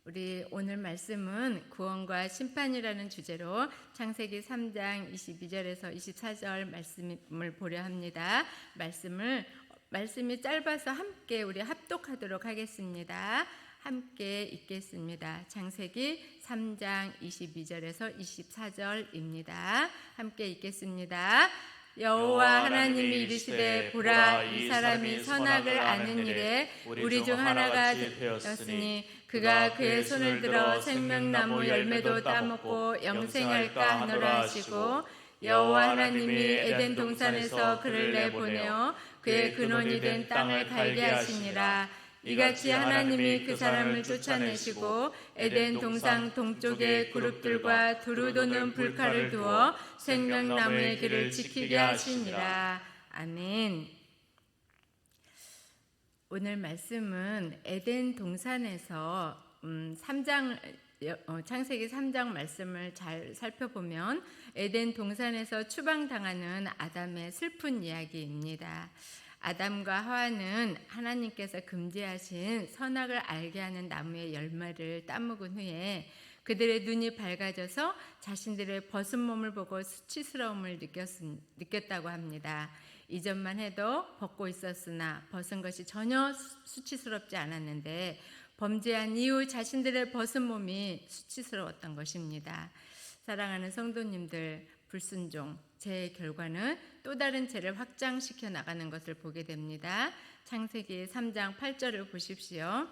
우리 오늘 말씀은 구원과 심판이라는 주제로 창세기 3장 22절에서 24절 말씀을 보려 합니다. 말씀이 짧아서 함께 우리 합독하도록 하겠습니다. 함께 읽겠습니다. 창세기 3장 22절에서 24절입니다. 함께 읽겠습니다. 여호와 하나님이 이르시되 보라, 이 사람이 선악을 아는 일에 우리 중 하나가 되었으니 그가 그의 손을 들어 생명나무 열매도 따먹고 영생할까 하노라 하시고, 여호와 하나님이 에덴 동산에서 그를 내보내어 그의 근원이 된 땅을 갈게 하시니라. 이같이 하나님이 그 사람을 쫓아내시고 에덴 동산 동쪽에 그룹들과 두루 도는 불칼을 두어 생명나무의 길을 지키게 하시니라. 아멘. 오늘 말씀은 에덴 동산에서 창세기 3장 말씀을 잘 살펴보면 에덴 동산에서 추방당하는 아담의 슬픈 이야기입니다. 아담과 하와는 하나님께서 금지하신 선악을 알게 하는 나무의 열매를 따먹은 후에 그들의 눈이 밝아져서 자신들의 벗은 몸을 보고 수치스러움을 느꼈다고 합니다. 이전만 해도 벗고 있었으나 벗은 것이 전혀 수치스럽지 않았는데 범죄한 이후 자신들의 벗은 몸이 수치스러웠던 것입니다. 사랑하는 성도님들, 불순종, 죄의 결과는 또 다른 죄를 확장시켜 나가는 것을 보게 됩니다. 창세기 3장 8절을 보십시오.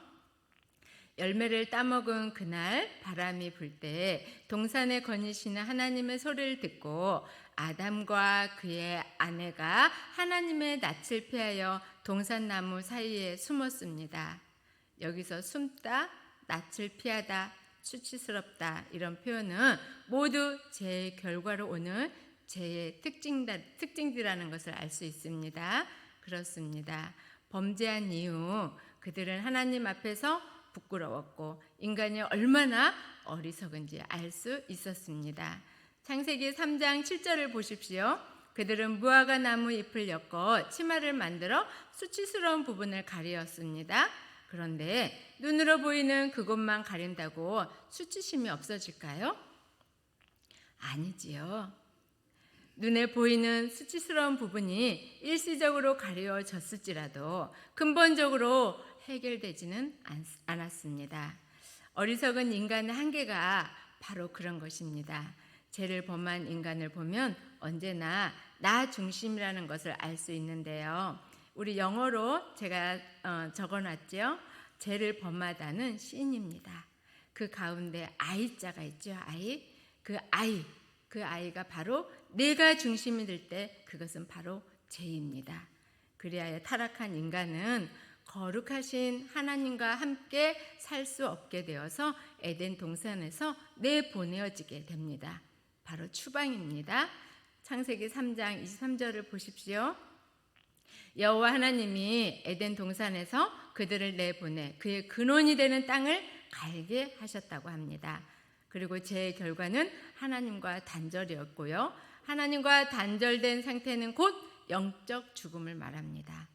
열매를 따먹은 그날 바람이 불 때 동산에 거니시는 하나님의 소리를 듣고 아담과 그의 아내가 하나님의 낯을 피하여 동산나무 사이에 숨었습니다. 여기서 숨다, 낯을 피하다, 수치스럽다 이런 표현은 모두 죄의 결과로 오는 죄의 특징들이라는 것을 알 수 있습니다. 그렇습니다. 범죄한 이후 그들은 하나님 앞에서 부끄러웠고 인간이 얼마나 어리석은지 알 수 있었습니다. 창세기 3장 7절을 보십시오. 그들은 무화과 나무 잎을 엮어 치마를 만들어 수치스러운 부분을 가리었습니다. 그런데 눈으로 보이는 그것만 가린다고 수치심이 없어질까요? 아니지요. 눈에 보이는 수치스러운 부분이 일시적으로 가려졌을지라도 근본적으로 해결되지는 않았습니다. 어리석은 인간의 한계가 바로 그런 것입니다. 죄를 범한 인간을 보면 언제나 나 중심이라는 것을 알 수 있는데요. 우리 영어로 제가 적어놨죠. 죄를 범하다는 sin입니다. 그 가운데 I자가 있죠. 그 아이가 바로 내가 중심이 될 때 그것은 바로 죄입니다. 그리하여 타락한 인간은 거룩하신 하나님과 함께 살 수 없게 되어서 에덴 동산에서 내보내어지게 됩니다. 바로 추방입니다. 창세기 3장 23절을 보십시오. 여호와 하나님이 에덴 동산에서 그들을 내보내 그의 근원이 되는 땅을 갈게 하셨다고 합니다. 그리고 죄의 결과는 하나님과 단절이었고요. 하나님과 단절된 상태는 곧 영적 죽음을 말합니다.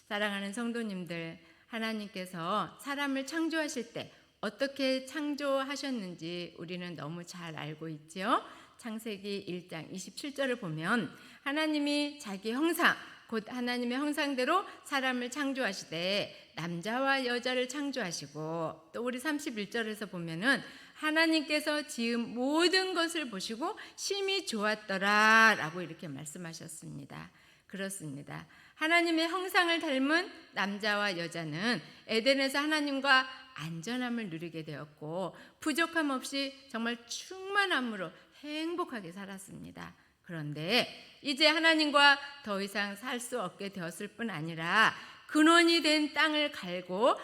사랑하는 성도님들, 하나님께서 사람을 창조하실 때 어떻게 창조하셨는지 우리는 너무 잘 알고 있죠. 창세기 1장 27절을 보면 하나님이 자기 형상, 곧 하나님의 형상대로 사람을 창조하시되 남자와 여자를 창조하시고, 또 우리 31절에서 보면은 하나님께서 지은 모든 것을 보시고 심히 좋았더라 라고 이렇게 말씀하셨습니다. 그렇습니다. 하나님의 형상을 닮은 남자와 여자는 에덴에서 하나님과 안전함을 누리게 되었고 부족함 없이 정말 충만함으로 행복하게 살았습니다. 그런데 이제 하나님과 더 이상 살 수 없게 되었을 뿐 아니라 근원이 된 땅을 갈고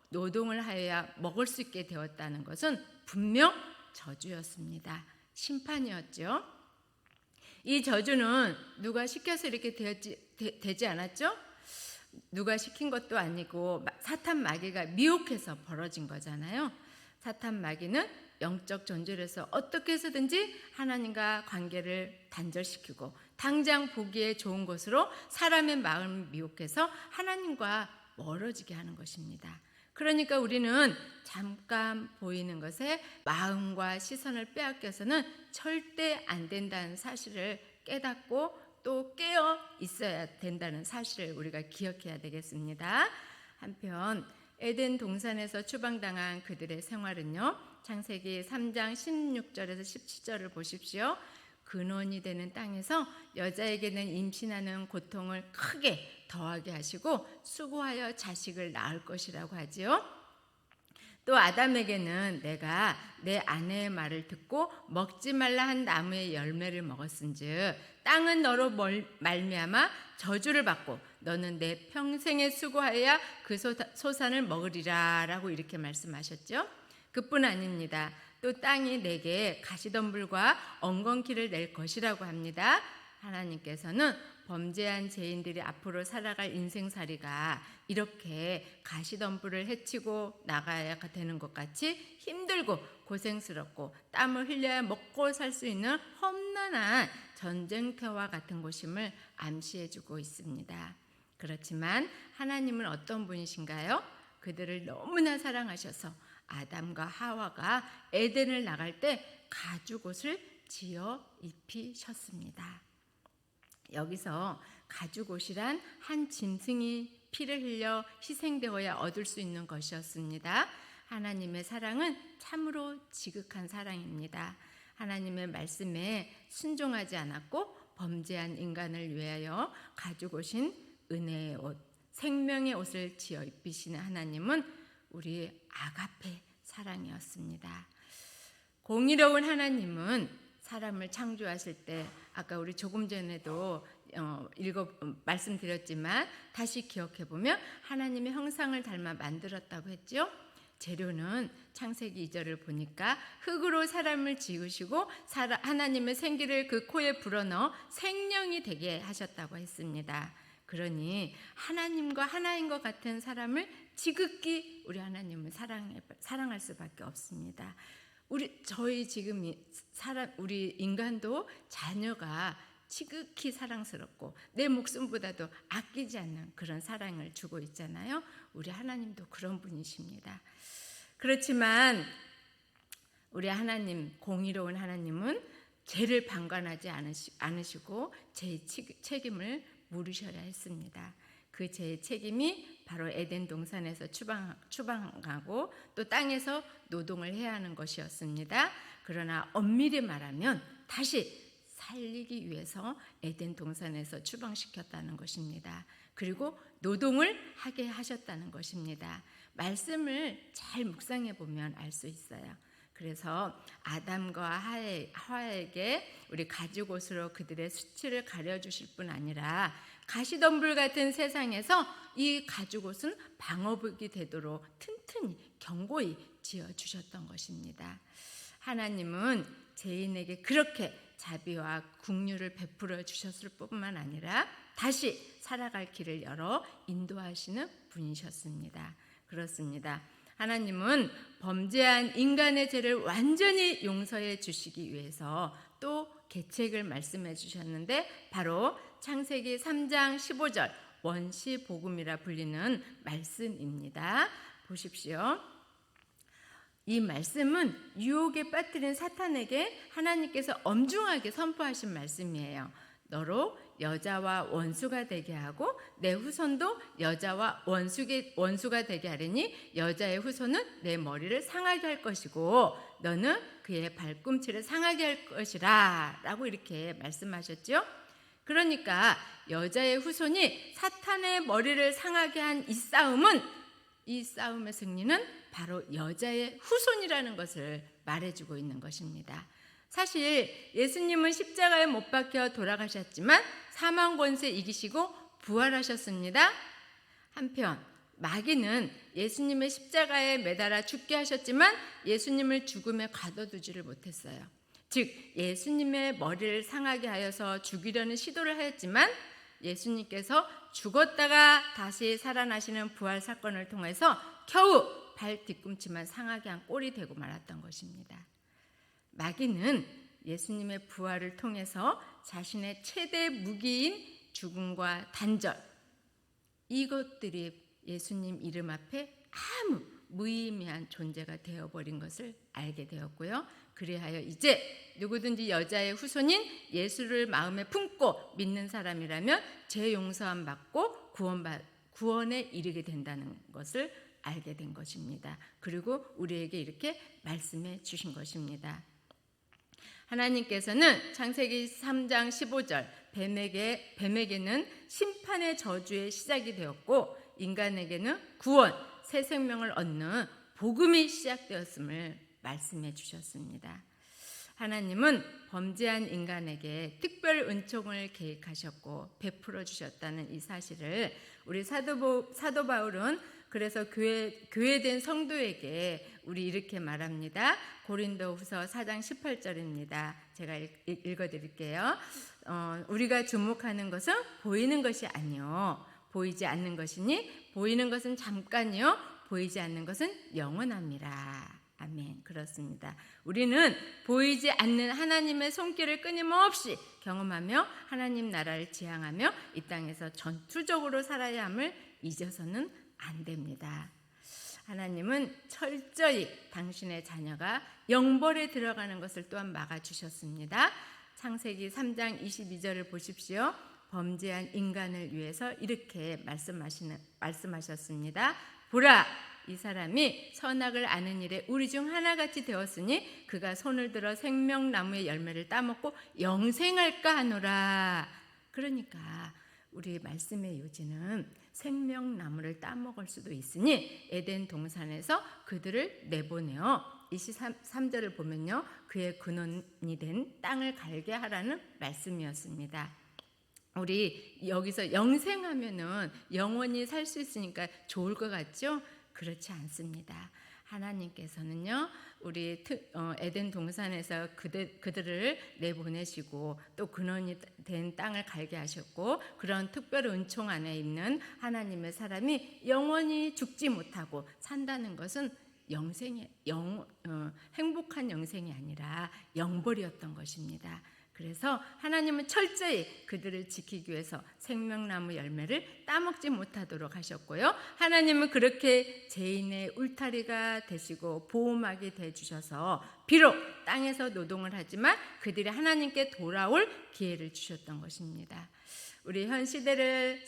노동을 하여야 먹을 수 있게 되었다는 것은 분명 저주였습니다. 심판이었죠. 이 저주는 누가 시켜서 이렇게 되지 않았죠? 누가 시킨 것도 아니고 사탄 마귀가 미혹해서 벌어진 거잖아요. 사탄 마귀는 영적 존재로서 어떻게 해서든지 하나님과 관계를 단절시키고 당장 보기에 좋은 것으로 사람의 마음을 미혹해서 하나님과 멀어지게 하는 것입니다. 그러니까 우리는 잠깐 보이는 것에 마음과 시선을 빼앗겨서는 절대 안 된다는 사실을 깨닫고 또 깨어 있어야 된다는 사실을 우리가 기억해야 되겠습니다. 한편 에덴 동산에서 추방당한 그들의 생활은요, 창세기 3장 16절에서 17절을 보십시오. 근원이 되는 땅에서 여자에게는 임신하는 고통을 크게 더하게 하시고 수고하여 자식을 낳을 것이라고 하지요. 또 아담에게는 내가 내 아내의 말을 듣고 먹지 말라 한 나무의 열매를 먹었은즉 땅은 너로 말미암아 저주를 받고 너는 내 평생에 수고하여야 그 소산을 먹으리라 라고 이렇게 말씀하셨죠. 그뿐 아닙니다. 또 땅이 내게 가시덤불과 엉겅퀴를 낼 것이라고 합니다. 하나님께서는 범죄한 죄인들이 앞으로 살아갈 인생살이가 이렇게 가시덤불을 헤치고 나가야 되는 것 같이 힘들고 고생스럽고 땀을 흘려야 먹고 살 수 있는 험난한 전쟁터와 같은 곳임을 암시해주고 있습니다. 그렇지만 하나님은 어떤 분이신가요? 그들을 너무나 사랑하셔서 아담과 하와가 에덴을 나갈 때 가죽옷을 지어 입히셨습니다. 여기서 가죽옷이란 한 짐승이 피를 흘려 희생되어야 얻을 수 있는 것이었습니다. 하나님의 사랑은 참으로 지극한 사랑입니다. 하나님의 말씀에 순종하지 않았고 범죄한 인간을 위하여 가죽옷인 은혜의 옷, 생명의 옷을 지어 입히시는 하나님은 우리 아가페 사랑이었습니다. 공의로운 하나님은 사람을 창조하실 때 아까 우리 조금 전에도 말씀드렸지만 다시 기억해 보면 하나님의 형상을 닮아 만들었다고 했죠. 재료는 창세기 2절을 보니까 흙으로 사람을 지으시고 하나님의 생기를 그 코에 불어넣어 생명이 되게 하셨다고 했습니다. 그러니 하나님과 하나인 것 같은 사람을 지극히 우리 하나님은 사랑할 수밖에 없습니다. 저희 지금 우리 인간도 자녀가 지극히 사랑스럽고 내 목숨보다도 아끼지 않는 그런 사랑을 주고 있잖아요. 우리 하나님도 그런 분이십니다. 그렇지만 우리 하나님, 공의로운 하나님은 죄를 방관하지 않으시고 죄의 책임을 물으셔야 했습니다. 그 죄의 책임이 바로 에덴 동산에서 추방하고 또 땅에서 노동을 해야 하는 것이었습니다. 그러나 엄밀히 말하면 다시 살리기 위해서 에덴 동산에서 추방시켰다는 것입니다. 그리고 노동을 하게 하셨다는 것입니다. 말씀을 잘 묵상해 보면 알 수 있어요. 그래서 아담과 하와에게 우리 가죽옷으로 그들의 수치를 가려주실 뿐 아니라 가시덤불 같은 세상에서 이 가죽옷은 방어복이 되도록 튼튼히 견고히 지어주셨던 것입니다. 하나님은 죄인에게 그렇게 자비와 긍휼을 베풀어 주셨을 뿐만 아니라 다시 살아갈 길을 열어 인도하시는 분이셨습니다. 그렇습니다. 하나님은 범죄한 인간의 죄를 완전히 용서해 주시기 위해서 또 계책을 말씀해 주셨는데 바로 창세기 3장 15절 원시복음이라 불리는 말씀입니다. 보십시오. 이 말씀은 유혹에 빠뜨린 사탄에게 하나님께서 엄중하게 선포하신 말씀이에요. 너로 여자와 원수가 되게 하고 내 후손도 여자와 원수가 되게 하리니 여자의 후손은 내 머리를 상하게 할 것이고 너는 그의 발꿈치를 상하게 할 것이라 라고 이렇게 말씀하셨죠. 그러니까 여자의 후손이 사탄의 머리를 상하게 한 이 싸움의 승리는 바로 여자의 후손이라는 것을 말해주고 있는 것입니다. 사실 예수님은 십자가에 못 박혀 돌아가셨지만 사망 권세 이기시고 부활하셨습니다. 한편 마귀는 예수님의 십자가에 매달아 죽게 하셨지만 예수님을 죽음에 가둬두지를 못했어요. 즉 예수님의 머리를 상하게 하여서 죽이려는 시도를 하였지만 예수님께서 죽었다가 다시 살아나시는 부활 사건을 통해서 겨우 발 뒤꿈치만 상하게 한 꼴이 되고 말았던 것입니다. 마귀는 예수님의 부활을 통해서 자신의 최대 무기인 죽음과 단절, 이것들이 예수님 이름 앞에 아무 무의미한 존재가 되어버린 것을 알게 되었고요. 그리하여 이제 누구든지 여자의 후손인 예수를 마음에 품고 믿는 사람이라면 죄 용서함 받고 구원에 이르게 된다는 것을 알게 된 것입니다. 그리고 우리에게 이렇게 말씀해 주신 것입니다. 하나님께서는 창세기 3장 15절 뱀에게는 심판의 저주의 시작이 되었고 인간에게는 구원, 새 생명을 얻는 복음이 시작되었음을 말씀해 주셨습니다. 하나님은 범죄한 인간에게 특별 은총을 계획하셨고 베풀어 주셨다는 이 사실을 우리 사도 바울은 그래서 교회된 성도에게 우리 이렇게 말합니다. 고린도후서 4장 18절입니다. 제가 읽어드릴게요. 우리가 주목하는 것은 보이는 것이 아니요 보이지 않는 것이니 보이는 것은 잠깐이요 보이지 않는 것은 영원합니다. 아멘. 그렇습니다. 우리는 보이지 않는 하나님의 손길을 끊임없이 경험하며 하나님 나라를 지향하며 이 땅에서 전투적으로 살아야 함을 잊어서는 안 됩니다. 하나님은 철저히 당신의 자녀가 영벌에 들어가는 것을 또한 막아주셨습니다. 창세기 3장 22절을 보십시오. 범죄한 인간을 위해서 이렇게 말씀하셨습니다. 보라, 이 사람이 선악을 아는 일에 우리 중 하나같이 되었으니 그가 손을 들어 생명나무의 열매를 따먹고 영생할까 하노라. 그러니까 우리 말씀의 요지는 생명나무를 따먹을 수도 있으니 에덴 동산에서 그들을 내보내어 23절을 보면요, 그의 근원이 된 땅을 갈게 하라는 말씀이었습니다. 우리 여기서 영생하면은 영원히 살 수 있으니까 좋을 것 같죠? 그렇지 않습니다. 하나님께서는요, 우리 에덴 동산에서 그들을 내보내시고 또 근원이 된 땅을 갈게 하셨고 그런 특별 은총 안에 있는 하나님의 사람이 영원히 죽지 못하고 산다는 것은 행복한 영생이 아니라 영벌이었던 것입니다. 그래서 하나님은 철저히 그들을 지키기 위해서 생명나무 열매를 따먹지 못하도록 하셨고요. 하나님은 그렇게 죄인의 울타리가 되시고 보호막이 되주셔서 비록 땅에서 노동을 하지만 그들이 하나님께 돌아올 기회를 주셨던 것입니다. 우리 현 시대를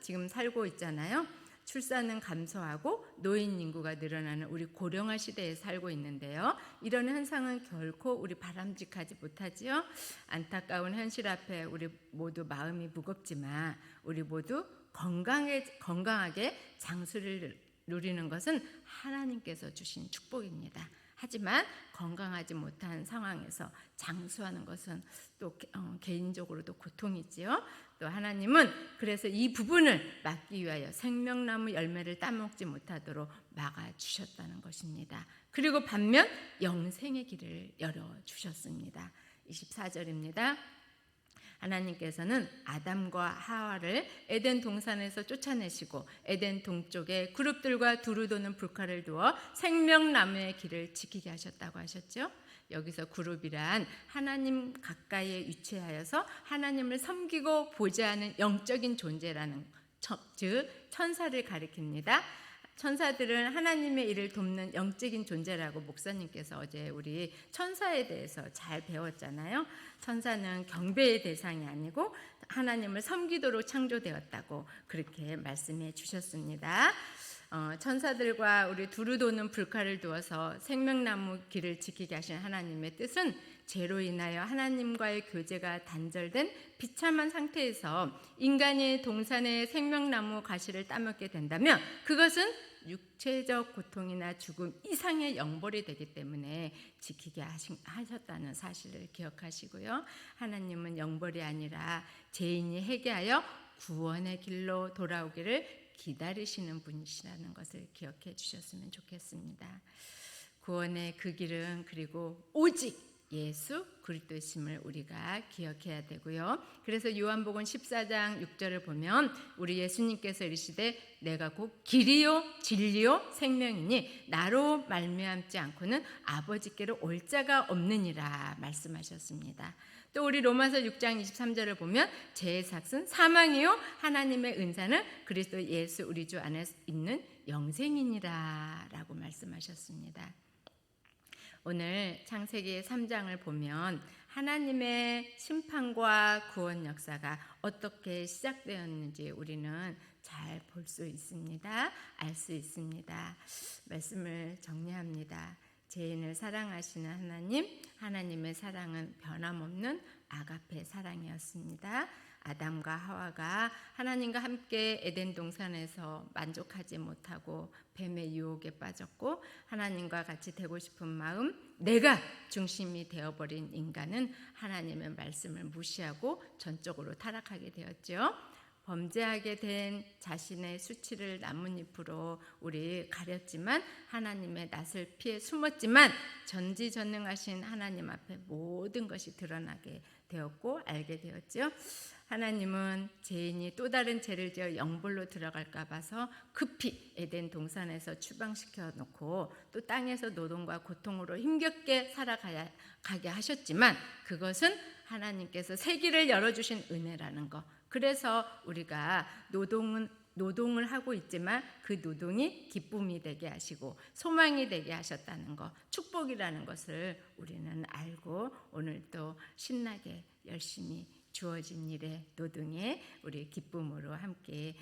지금 살고 있잖아요. 출산은 감소하고 노인 인구가 늘어나는 우리 고령화 시대에 살고 있는데요. 이런 현상은 결코 우리 바람직하지 못하지요. 안타까운 현실 앞에 우리 모두 마음이 무겁지만 우리 모두 건강하게 장수를 누리는 것은 하나님께서 주신 축복입니다. 하지만 건강하지 못한 상황에서 장수하는 것은 또 개인적으로도 고통이지요. 또 하나님은 그래서 이 부분을 막기 위하여 생명나무 열매를 따먹지 못하도록 막아주셨다는 것입니다. 그리고 반면 영생의 길을 열어주셨습니다. 24절입니다. 하나님께서는 아담과 하와를 에덴 동산에서 쫓아내시고 에덴 동쪽에 그룹들과 두루 도는 불칼을 두어 생명나무의 길을 지키게 하셨다고 하셨죠. 여기서 그룹이란 하나님 가까이에 위치하여서 하나님을 섬기고 보좌하는 영적인 존재라는 즉 천사를 가리킵니다. 천사들은 하나님의 일을 돕는 영적인 존재라고 목사님께서 어제 우리 천사에 대해서 잘 배웠잖아요. 천사는 경배의 대상이 아니고 하나님을 섬기도록 창조되었다고 그렇게 말씀해 주셨습니다. 천사들과 우리 두루 도는 불칼을 두어서 생명나무 길을 지키게 하신 하나님의 뜻은 죄로 인하여 하나님과의 교제가 단절된 비참한 상태에서 인간이 동산의 생명나무 가시를 따먹게 된다면 그것은 육체적 고통이나 죽음 이상의 영벌이 되기 때문에 지키게 하셨다는 사실을 기억하시고요. 하나님은 영벌이 아니라 죄인이 회개하여 구원의 길로 돌아오기를 기다리시는 분이시라는 것을 기억해 주셨으면 좋겠습니다. 구원의 그 길은 그리고 오직 예수 그리스도이심을 우리가 기억해야 되고요. 그래서 요한복음 14장 6절을 보면 우리 예수님께서 이르시되 내가 곧 길이요 진리요 생명이니 나로 말미암지 않고는 아버지께로 올 자가 없느니라 말씀하셨습니다. 또 우리 로마서 6장 23절을 보면 죄의 삭은 사망이요 하나님의 은사는 그리스도 예수 우리 주 안에 있는 영생이니라 라고 말씀하셨습니다. 오늘 창세기 3장을 보면 하나님의 심판과 구원 역사가 어떻게 시작되었는지 우리는 잘 볼 수 있습니다. 알 수 있습니다. 말씀을 정리합니다. 죄인을 사랑하시는 하나님, 하나님의 사랑은 변함없는 아가페 사랑이었습니다. 아담과 하와가 하나님과 함께 에덴 동산에서 만족하지 못하고 뱀의 유혹에 빠졌고 하나님과 같이 되고 싶은 마음, 내가 중심이 되어버린 인간은 하나님의 말씀을 무시하고 전적으로 타락하게 되었죠. 범죄하게 된 자신의 수치를 나뭇잎으로 우리 가렸지만 하나님의 낯을 피해 숨었지만 전지전능하신 하나님 앞에 모든 것이 드러나게 되었고 알게 되었죠. 하나님은 죄인이 또 다른 죄를 지어 영벌로 들어갈까 봐서 급히 에덴 동산에서 추방시켜 놓고 또 땅에서 노동과 고통으로 힘겹게 살아가게 하셨지만 그것은 하나님께서 새 길을 열어주신 은혜라는 거. 그래서 우리가 노동을 하고 있지만 그 노동이 기쁨이 되게 하시고 소망이 되게 하셨다는 것, 축복이라는 것을 우리는 알고 오늘 또 신나게 열심히 주어진 일에 노동에 우리 기쁨으로 함께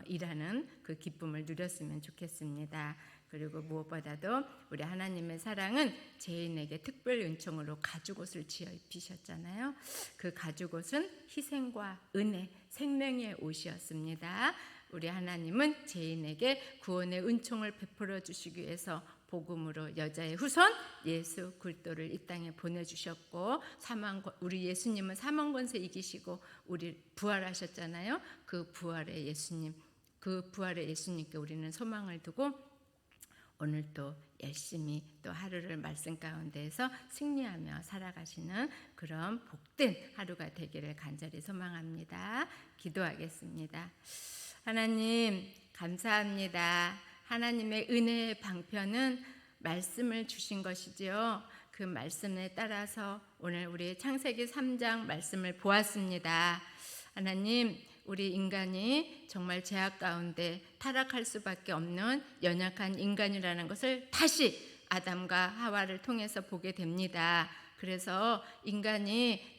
일하는 그 기쁨을 누렸으면 좋겠습니다. 그리고 무엇보다도 우리 하나님의 사랑은 죄인에게 특별 은총으로 가죽옷을 지어 입히셨잖아요. 그 가죽옷은 희생과 은혜, 생명의 옷이었습니다. 우리 하나님은 죄인에게 구원의 은총을 베풀어 주시기 위해서 복음으로 여자의 후손 예수 그리스도를 이 땅에 보내주셨고 우리 예수님은 사망 권세 이기시고 우리 부활하셨잖아요. 그 부활의 예수님께 우리는 소망을 두고 오늘 또 열심히 또 하루를 말씀 가운데에서 승리하며 살아가시는 그런 복된 하루가 되기를 간절히 소망합니다. 기도하겠습니다. 하나님 감사합니다. 하나님의 은혜의 방편은 말씀을 주신 것이지요. 그 말씀에 따라서 오늘 우리 창세기 3장 말씀을 보았습니다. 하나님, 우리 인간이 정말 죄악 가운데 타락할 수밖에 없는 연약한 인간이라는 것을 다시 아담과 하와를 통해서 보게 됩니다. 그래서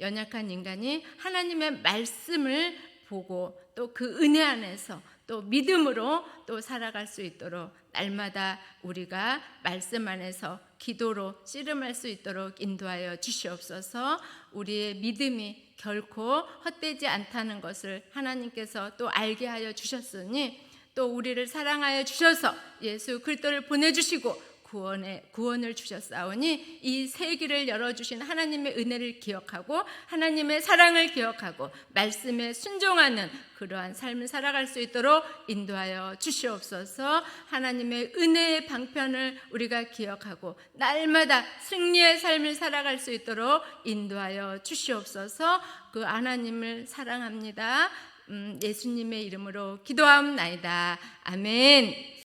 연약한 인간이 하나님의 말씀을 보고 또 그 은혜 안에서 또 믿음으로 또 살아갈 수 있도록 날마다 우리가 말씀 안에서 기도로 씨름할 수 있도록 인도하여 주시옵소서. 우리의 믿음이 결코 헛되지 않다는 것을 하나님께서 또 알게 하여 주셨으니 또 우리를 사랑하여 주셔서 예수 그리스도를 보내주시고 구원을 주셨사오니 이 새 길을 열어주신 하나님의 은혜를 기억하고 하나님의 사랑을 기억하고 말씀에 순종하는 그러한 삶을 살아갈 수 있도록 인도하여 주시옵소서. 하나님의 은혜의 방편을 우리가 기억하고 날마다 승리의 삶을 살아갈 수 있도록 인도하여 주시옵소서. 그 하나님을 사랑합니다. 예수님의 이름으로 기도하옵나이다. 아멘.